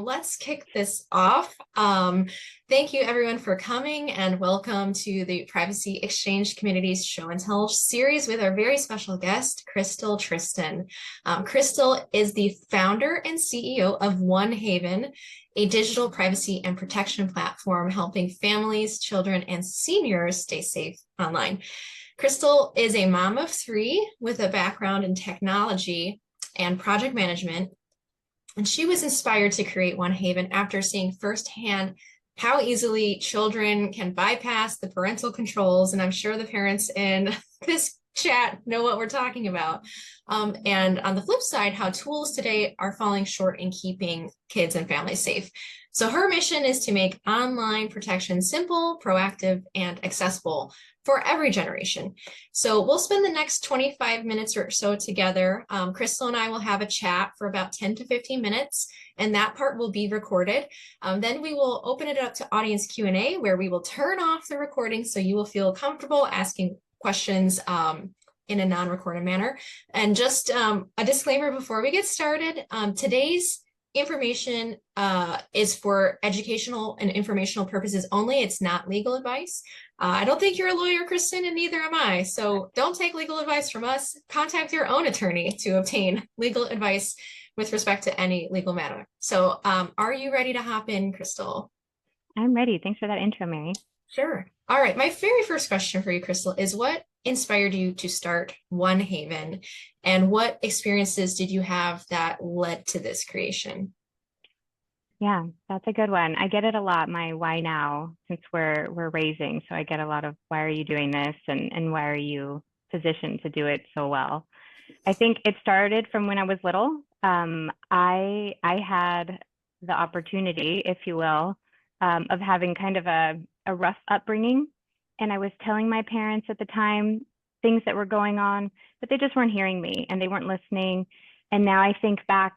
let's kick this off. Thank you everyone for coming and welcome to the Privacy Exchange Community's Show and Tell series with our very special guest, Krystal Tristan. Krystal is the founder and CEO of OneHaven, a digital privacy and protection platform helping families, children, and seniors stay safe online. Krystal is a mom of three with a background in technology and project management. And she was inspired to create OneHaven after seeing firsthand how easily children can bypass the parental controls. And I'm sure the parents in this chat know what we're talking about. And on the flip side, how tools today are falling short in keeping kids and families safe. So her mission is to make online protection simple, proactive, and accessible for every generation. So we'll spend the next 25 minutes or so together. Krystal and I will have a chat for about 10 to 15 minutes, and that part will be recorded. Then we will open it up to audience Q&A, where we will turn off the recording so you will feel comfortable asking questions in a non-recorded manner. And just a disclaimer before we get started, today's information is for educational and informational purposes only. It's not legal advice. I don't think you're a lawyer, Kristen, and neither am I. So don't take legal advice from us. Contact your own attorney to obtain legal advice with respect to any legal matter. So are you ready to hop in, Krystal? I'm ready. Thanks for that intro, Mary. Sure. All right. My very first question for you, Krystal, is what inspired you to start OneHaven, and what experiences did you have that led to this creation? Yeah, that's a good one. I get it a lot, my why now, since we're raising. So I get a lot of why are you doing this, and why are you positioned to do it so well? I think it started from when I was little. I had the opportunity, if you will, of having kind of a rough upbringing. And I was telling my parents at the time things that were going on, but they just weren't hearing me and they weren't listening. And now I think back,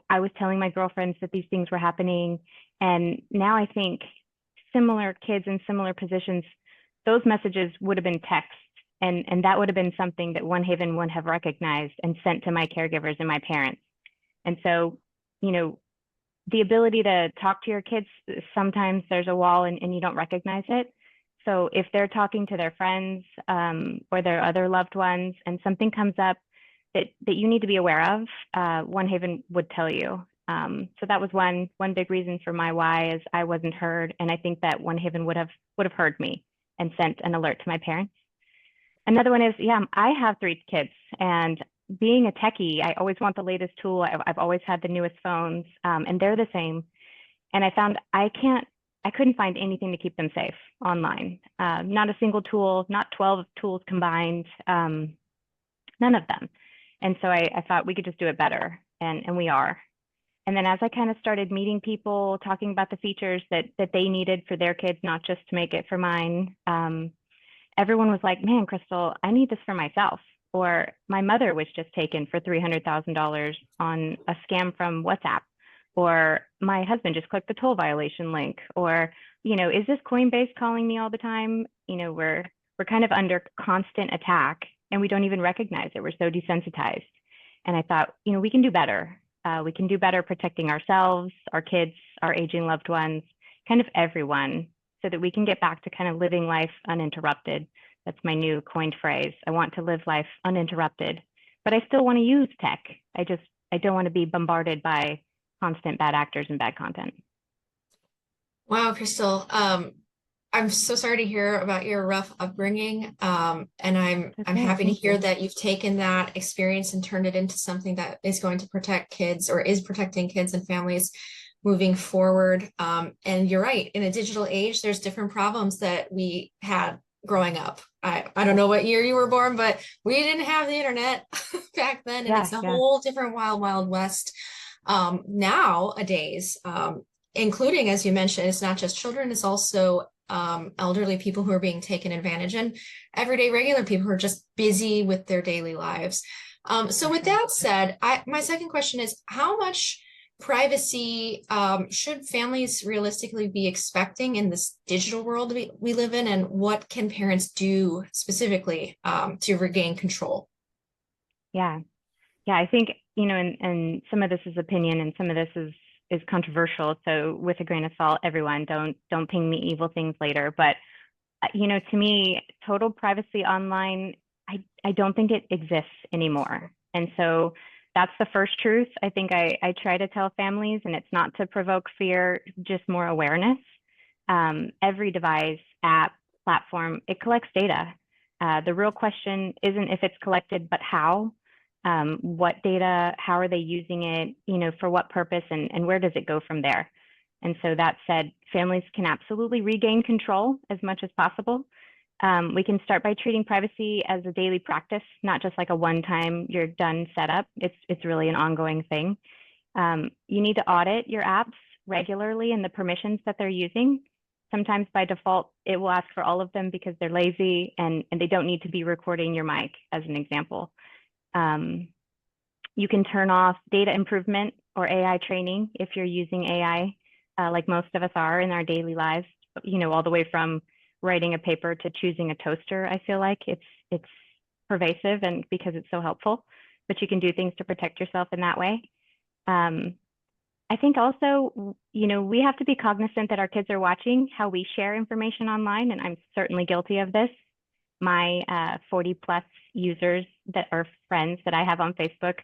I was telling my girlfriends that these things were happening. And now I think similar kids in similar positions, those messages would have been text. And that would have been something that OneHaven would have recognized and sent to my caregivers and my parents. And so, the ability to talk to your kids, sometimes there's a wall and you don't recognize it. So if they're talking to their friends or their other loved ones and something comes up that you need to be aware of, OneHaven would tell you. So that was one big reason for my why, is I wasn't heard. And I think that OneHaven would have heard me and sent an alert to my parents. Another one is, I have three kids, and being a techie, I always want the latest tool. I've always had the newest phones, and they're the same. And I found I couldn't find anything to keep them safe online. Not a single tool, not 12 tools combined, none of them. And so I thought we could just do it better, and we are. And then as I kind of started meeting people, talking about the features that they needed for their kids, not just to make it for mine, everyone was like, man, Krystal, I need this for myself. Or my mother was just taken for $300,000 on a scam from WhatsApp. Or my husband just clicked the toll violation link. Or, is this Coinbase calling me all the time? We're kind of under constant attack and we don't even recognize it. We're so desensitized. And I thought, we can do better. We can do better protecting ourselves, our kids, our aging loved ones, kind of everyone, so that we can get back to kind of living life uninterrupted. That's my new coined phrase. I want to live life uninterrupted, but I still want to use tech. I don't want to be bombarded by constant bad actors and bad content. Wow, Krystal. I'm so sorry to hear about your rough upbringing. And I'm happy to hear that you've taken that experience and turned it into something that is going to protect kids, or is protecting kids and families moving forward. And you're right, in a digital age, there's different problems that we had growing up. I don't know what year you were born, but we didn't have the internet back then. And it's a whole different wild, wild west nowadays, including, as you mentioned, it's not just children, it's also elderly people who are being taken advantage, and everyday regular people who are just busy with their daily lives. So with that said, my second question is, how much privacy should families realistically be expecting in this digital world we live in, and what can parents do specifically to regain control? Yeah, I think, and some of this is opinion and some of this is is controversial. So with a grain of salt, everyone, don't ping me evil things later. But to me, total privacy online, I don't think it exists anymore. And so that's the first truth. I think I try to tell families, and it's not to provoke fear, just more awareness. Every device, app, platform, it collects data. The real question isn't if it's collected, but how. What data, how are they using it, for what purpose, and where does it go from there? And so that said, families can absolutely regain control as much as possible. We can start by treating privacy as a daily practice, not just like a one-time you're done setup. It's really an ongoing thing. You need to audit your apps regularly and the permissions that they're using. Sometimes by default, it will ask for all of them because they're lazy and they don't need to be recording your mic, as an example. You can turn off data improvement or AI training if you're using AI, like most of us are in our daily lives, all the way from writing a paper to choosing a toaster. I feel like it's pervasive and because it's so helpful, but you can do things to protect yourself in that way. I think also, we have to be cognizant that our kids are watching how we share information online, and I'm certainly guilty of this. My 40 plus users that are friends that I have on Facebook,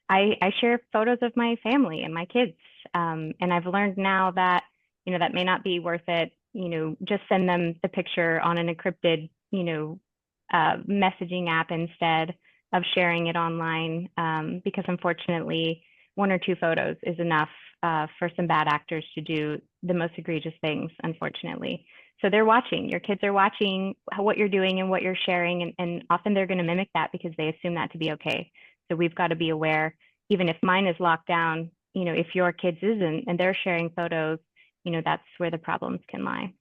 I share photos of my family and my kids. And I've learned now that, that may not be worth it. Just send them the picture on an encrypted, messaging app instead of sharing it online, because unfortunately, one or two photos is enough for some bad actors to do the most egregious things, unfortunately. So they're watching, your kids are watching what you're doing and what you're sharing, and often they're going to mimic that because they assume that to be okay. So we've got to be aware, even if mine is locked down, if your kids isn't and they're sharing photos, that's where the problems can lie.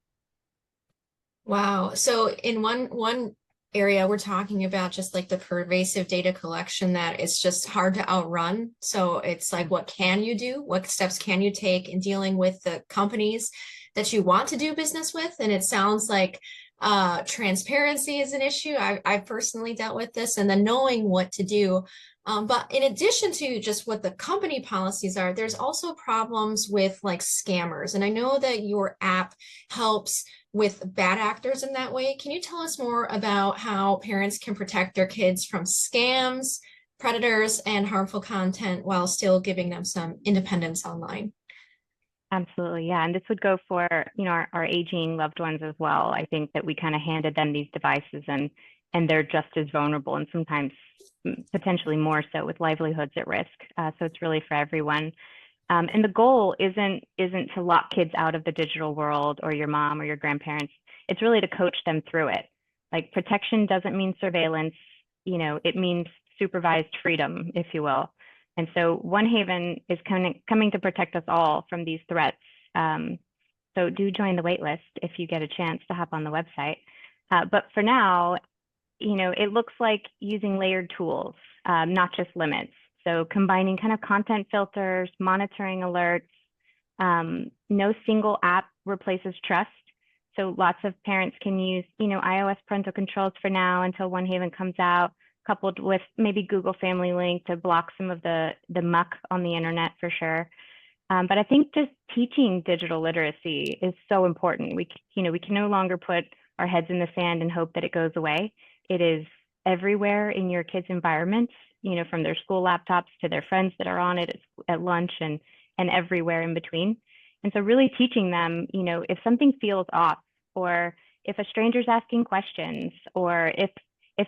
Wow. So in one area, we're talking about just like the pervasive data collection that it's just hard to outrun. So it's like, what can you do? What steps can you take in dealing with the companies that you want to do business with? And it sounds like transparency is an issue. I've personally dealt with this, and then knowing what to do. But in addition to just what the company policies are, there's also problems with like scammers. And I know that your app helps with bad actors in that way. Can you tell us more about how parents can protect their kids from scams, predators, and harmful content while still giving them some independence online? Absolutely, yeah. And this would go for, our aging loved ones as well. I think that we kind of handed them these devices and they're just as vulnerable and sometimes potentially more so with livelihoods at risk. So it's really for everyone. And the goal isn't to lock kids out of the digital world or your mom or your grandparents. It's really to coach them through it. Like protection doesn't mean surveillance, it means supervised freedom, if you will. And so OneHaven is coming to protect us all from these threats. So do join the waitlist if you get a chance to hop on the website. But for now, it looks like using layered tools, not just limits. So combining kind of content filters, monitoring alerts. No single app replaces trust. So lots of parents can use, iOS parental controls for now until OneHaven comes out, coupled with maybe Google Family Link to block some of the muck on the internet for sure. But I think just teaching digital literacy is so important. We can no longer put our heads in the sand and hope that it goes away. It is everywhere in your kids' environments, from their school laptops to their friends that are on it at lunch and everywhere in between. And so really teaching them, if something feels off, or if a stranger's asking questions, or if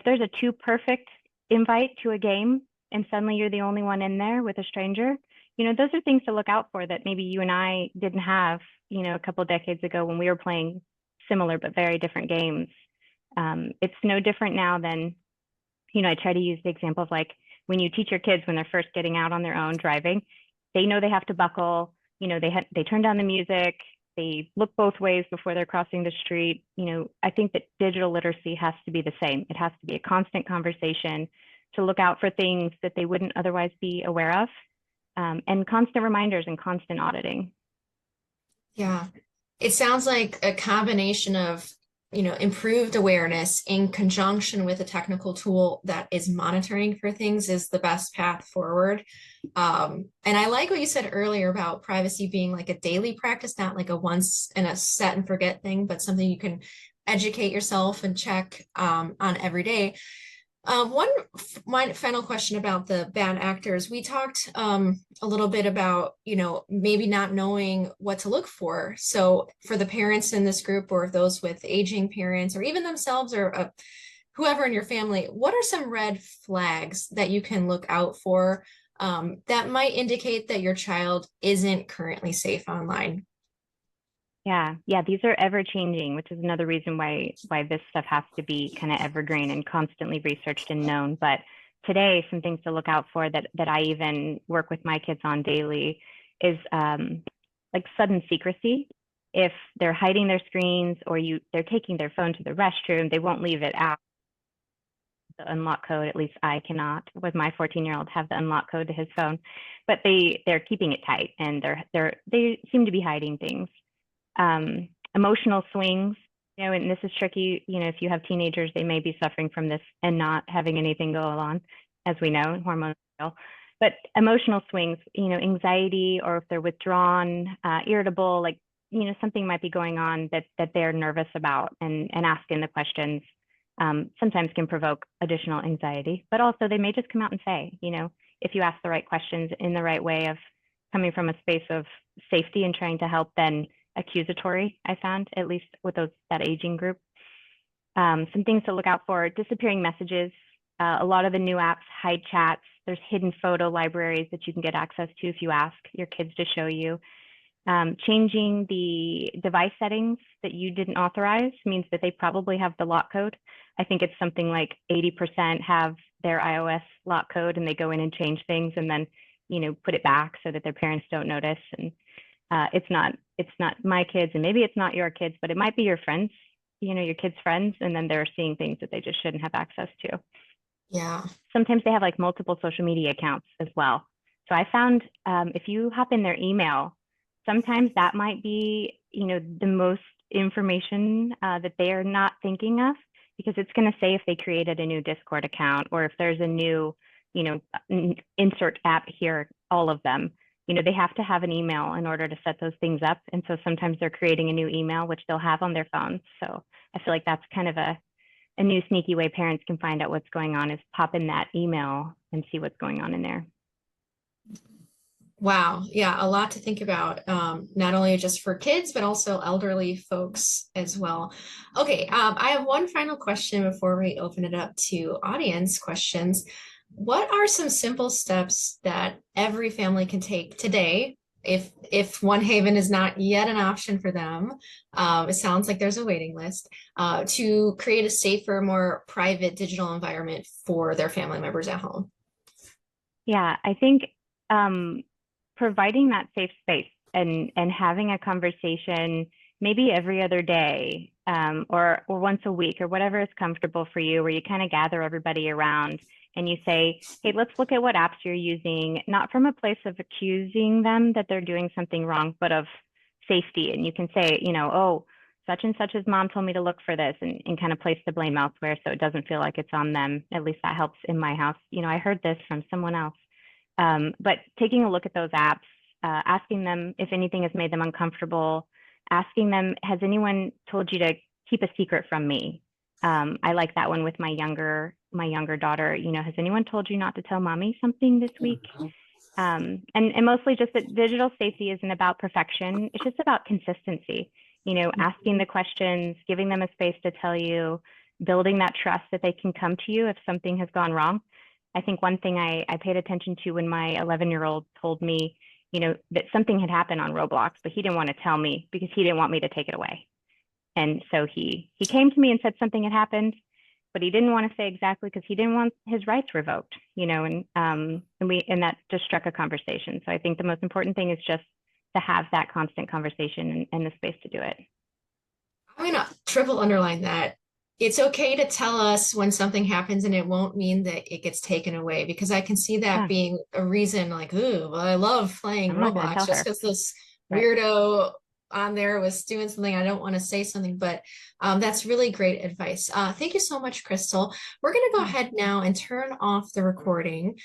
there's a too perfect invite to a game and suddenly you're the only one in there with a stranger, those are things to look out for that maybe you and I didn't have, a couple of decades ago when we were playing similar but very different games. It's no different now than, I try to use the example of like when you teach your kids when they're first getting out on their own driving, they know they have to buckle, they turn down the music, they look both ways before they're crossing the street. I think that digital literacy has to be the same. It has to be a constant conversation to look out for things that they wouldn't otherwise be aware of, and constant reminders and constant auditing. Yeah, it sounds like a combination of improved awareness in conjunction with a technical tool that is monitoring for things is the best path forward. And I like what you said earlier about privacy being like a daily practice, not like a once and a set and forget thing, but something you can educate yourself and check on every day. One final question about the bad actors. We talked a little bit about, maybe not knowing what to look for. So for the parents in this group, or those with aging parents, or even themselves, or whoever in your family, what are some red flags that you can look out for that might indicate that your child isn't currently safe online? Yeah, these are ever changing, which is another reason why this stuff has to be kind of evergreen and constantly researched and known. But today, some things to look out for that I even work with my kids on daily is like sudden secrecy. If they're hiding their screens, or they're taking their phone to the restroom, they won't leave it out. The unlock code, at least I cannot with my 14-year-old have the unlock code to his phone, but they're keeping it tight, and they seem to be hiding things. Emotional swings, and this is tricky. If you have teenagers, they may be suffering from this and not having anything go on, as we know, hormonal. But emotional swings, anxiety, or if they're withdrawn, irritable, like, something might be going on that they're nervous about, and asking the questions sometimes can provoke additional anxiety. But also they may just come out and say, if you ask the right questions in the right way of coming from a space of safety and trying to help, then accusatory, I found, at least with that aging group. Some things to look out for: disappearing messages. A lot of the new apps hide chats. There's hidden photo libraries that you can get access to if you ask your kids to show you. Changing the device settings that you didn't authorize means that they probably have the lock code. I think it's something like 80% have their iOS lock code, and they go in and change things and then, put it back so that their parents don't notice. And it's not my kids, and maybe it's not your kids, but it might be your friends, your kids' friends, and then they're seeing things that they just shouldn't have access to. Yeah. Sometimes they have like multiple social media accounts as well. So I found if you hop in their email, sometimes that might be, the most information that they are not thinking of, because it's going to say if they created a new Discord account, or if there's a new, insert app here, all of them. They have to have an email in order to set those things up. And so sometimes they're creating a new email, which they'll have on their phones. So I feel like that's kind of a new sneaky way parents can find out what's going on, is pop in that email and see what's going on in there. Wow. Yeah, a lot to think about, not only just for kids, but also elderly folks as well. Okay, I have one final question before we open it up to audience questions. What are some simple steps that every family can take today, if OneHaven is not yet an option for them? It sounds like there's a waiting list, to create a safer, more private digital environment for their family members at home. Yeah, I think providing that safe space and having a conversation maybe every other day, or once a week, or whatever is comfortable for you, where you kind of gather everybody around and you say, hey, let's look at what apps you're using, not from a place of accusing them that they're doing something wrong, but of safety. And you can say, oh, such and such's mom told me to look for this, and kind of place the blame elsewhere, so it doesn't feel like it's on them. At least that helps in my house. I heard this from someone else. But taking a look at those apps, asking them if anything has made them uncomfortable, asking them, has anyone told you to keep a secret from me? I like that one with my younger daughter. Has anyone told you not to tell mommy something this week? And mostly just that digital safety isn't about perfection. It's just about consistency. Asking the questions, giving them a space to tell you, building that trust that they can come to you if something has gone wrong. I think one thing I paid attention to when my 11-year-old told me, that something had happened on Roblox, but he didn't want to tell me because he didn't want me to take it away. And so he came to me and said something had happened, but he didn't want to say exactly because he didn't want his rights revoked, and that just struck a conversation. So I think the most important thing is just to have that constant conversation and the space to do it. I'm gonna triple underline that. It's okay to tell us when something happens, and it won't mean that it gets taken away, because I can see that being a reason, like, ooh, well, I love playing I'm not gonna Roblox tell just her. because this Right. weirdo on there was doing something, I don't want to say something, but that's really great advice. Thank you so much, Krystal. We're going to go Yeah. ahead now and turn off the recording.